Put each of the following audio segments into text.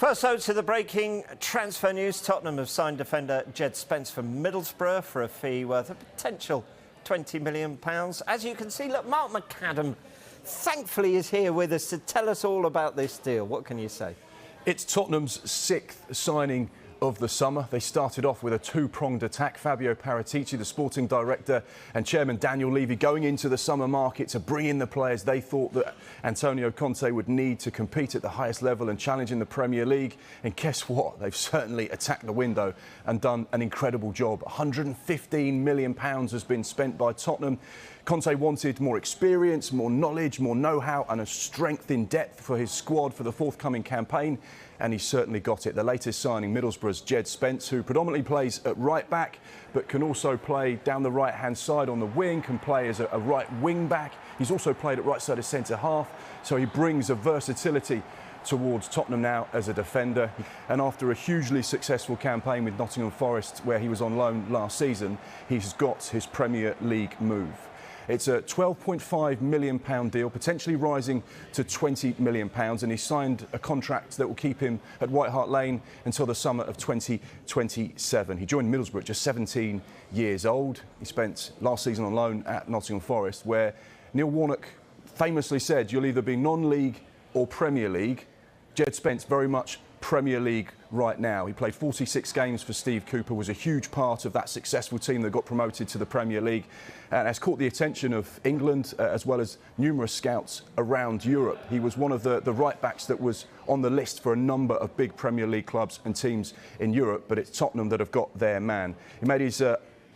First out to the breaking transfer news. Tottenham have signed defender Djed Spence from Middlesbrough for a fee worth a potential £20 million. As you can see, look, Mark McAdam thankfully is here with us to tell us all about this deal. What can you say? It's Tottenham's sixth signing of the summer. They started off with a two-pronged attack. Fabio Paratici, the sporting director, and chairman Daniel Levy going into the summer market to bring in the players they thought that Antonio Conte would need to compete at the highest level and challenge in the Premier League. And guess what? They've certainly attacked the window and done an incredible job. £115 million has been spent by Tottenham. Conte wanted more experience, more knowledge, more know-how and a strength in depth for his squad for the forthcoming campaign, and he's certainly got it. The latest signing, Middlesbrough's Djed Spence, who predominantly plays at right back but can also play down the right-hand side on the wing, can play as a right wing back. He's also played at right side of centre-half, so he brings a versatility towards Tottenham now as a defender. And after a hugely successful campaign with Nottingham Forest, where he was on loan last season, he's got his Premier League move. It's a £12.5 million deal, potentially rising to £20 million, and he signed a contract that will keep him at White Hart Lane until the summer of 2027. He joined Middlesbrough at just 17 years old. He spent last season on loan at Nottingham Forest, where Neil Warnock famously said, you'll either be non-league or Premier League. Djed Spence very much Premier League right now. He played 46 games for Steve Cooper, was a huge part of that successful team that got promoted to the Premier League, and has caught the attention of England as well as numerous scouts around Europe. He was one of the right backs that was on the list for a number of big Premier League clubs and teams in Europe, but it's Tottenham that have got their man. He made his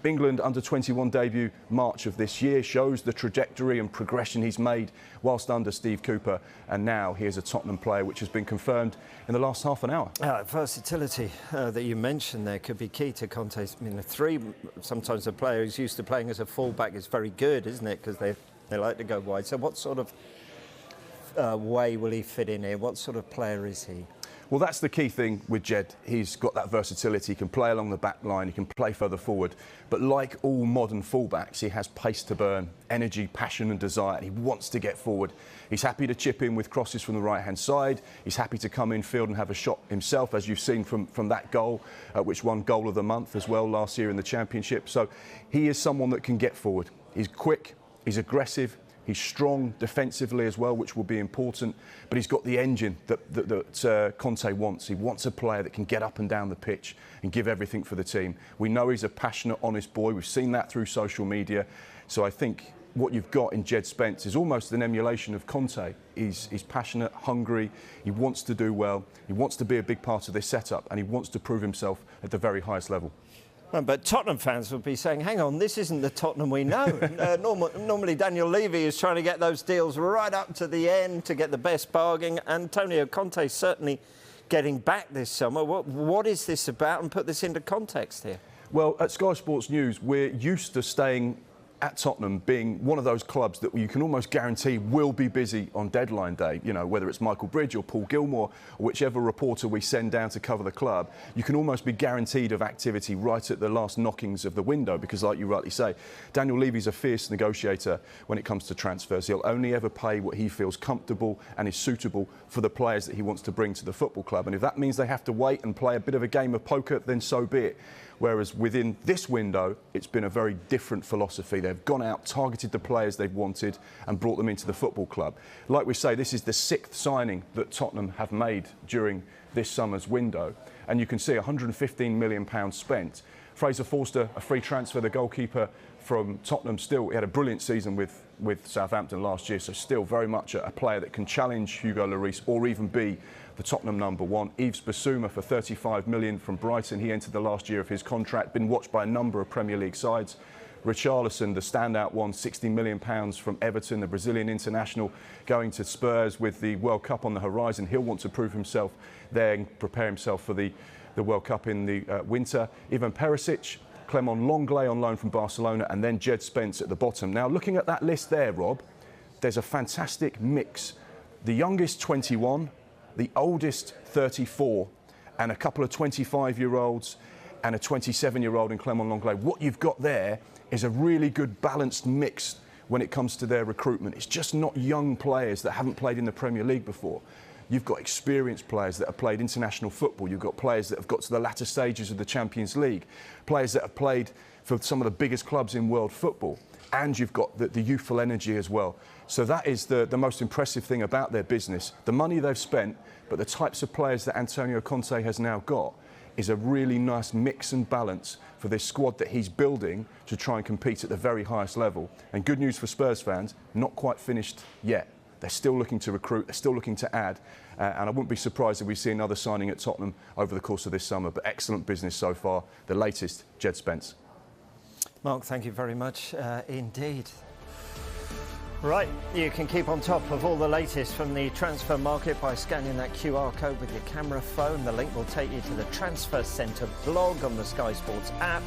England under-21 debut March of this year, shows the trajectory and progression he's made whilst under Steve Cooper, and now he is a Tottenham player, which has been confirmed in the last half an hour. Versatility that you mentioned there could be key to Conte's. I mean, sometimes a player who's used to playing as a full-back is very good, isn't it? Because they like to go wide. So what sort of way will he fit in here? What sort of player is he? Well, that's the key thing with Djed. He's got that versatility. He can play along the back line, he can play further forward. But like all modern fullbacks, he has pace to burn, energy, passion and desire. He wants to get forward. He's happy to chip in with crosses from the right-hand side. He's happy to come in field and have a shot himself, as you've seen from that goal, which won Goal of the Month as well last year in the Championship. So he is someone that can get forward. He's quick, he's aggressive, he's strong defensively as well, which will be important, but he's got the engine that Conte wants. He wants a player that can get up and down the pitch and give everything for the team. We know he's a passionate, honest boy. We've seen that through social media. So I think what you've got in Djed Spence is almost an emulation of Conte. He's passionate, hungry, he wants to do well, he wants to be a big part of this setup, and he wants to prove himself at the very highest level. But Tottenham fans would be saying, hang on, this isn't the Tottenham we know. Normally Daniel Levy is trying to get those deals right up to the end to get the best bargain. Antonio Conte certainly getting back this summer. What is this about? And put this into context here. Well, at Sky Sports News, we're used to staying at Tottenham being one of those clubs that you can almost guarantee will be busy on deadline day. You know, whether it's Michael Bridge or Paul Gilmore or whichever reporter we send down to cover the club, you can almost be guaranteed of activity right at the last knockings of the window, because like you rightly say, Daniel Levy's a fierce negotiator when it comes to transfers. He'll only ever pay what he feels comfortable and is suitable for the players that he wants to bring to the football club. And if that means they have to wait and play a bit of a game of poker, then so be it. Whereas within this window, it's been a very different philosophy. They've gone out, targeted the players they've wanted and brought them into the football club. Like we say, this is the sixth signing that Tottenham have made during this summer's window. And you can see £115 million spent. Fraser Forster, a free transfer, the goalkeeper from Tottenham, still, he had a brilliant season with Southampton last year, so still very much a player that can challenge Hugo Lloris or even be the Tottenham #1. Yves Bissouma for £35 million from Brighton. He entered the last year of his contract, been watched by a number of Premier League sides. Richarlison, the standout one, £60 million from Everton, the Brazilian international, going to Spurs with the World Cup on the horizon. He'll want to prove himself there and prepare himself for the World Cup in the winter. Ivan Perisic, Clement Lenglet on loan from Barcelona, and then Djed Spence at the bottom. Now, looking at that list there, Rob, there's a fantastic mix. The youngest 21, the oldest 34, and a couple of 25-year-olds and a 27-year-old in Clement Lenglet. What you've got there is a really good balanced mix when it comes to their recruitment. It's just not young players that haven't played in the Premier League before. You've got experienced players that have played international football. You've got players that have got to the latter stages of the Champions League, players that have played for some of the biggest clubs in world football. And you've got the youthful energy as well. So that is the most impressive thing about their business. The money they've spent, but the types of players that Antonio Conte has now got is a really nice mix and balance for this squad that he's building to try and compete at the very highest level. And good news for Spurs fans, not quite finished yet. They're still looking to recruit, they're still looking to add, and I wouldn't be surprised if we see another signing at Tottenham over the course of this summer. But excellent business so far. The latest, Djed Spence. Mark, thank you very much indeed. Right, you can keep on top of all the latest from the transfer market by scanning that QR code with your camera phone. The link will take you to the Transfer Centre blog on the Sky Sports app.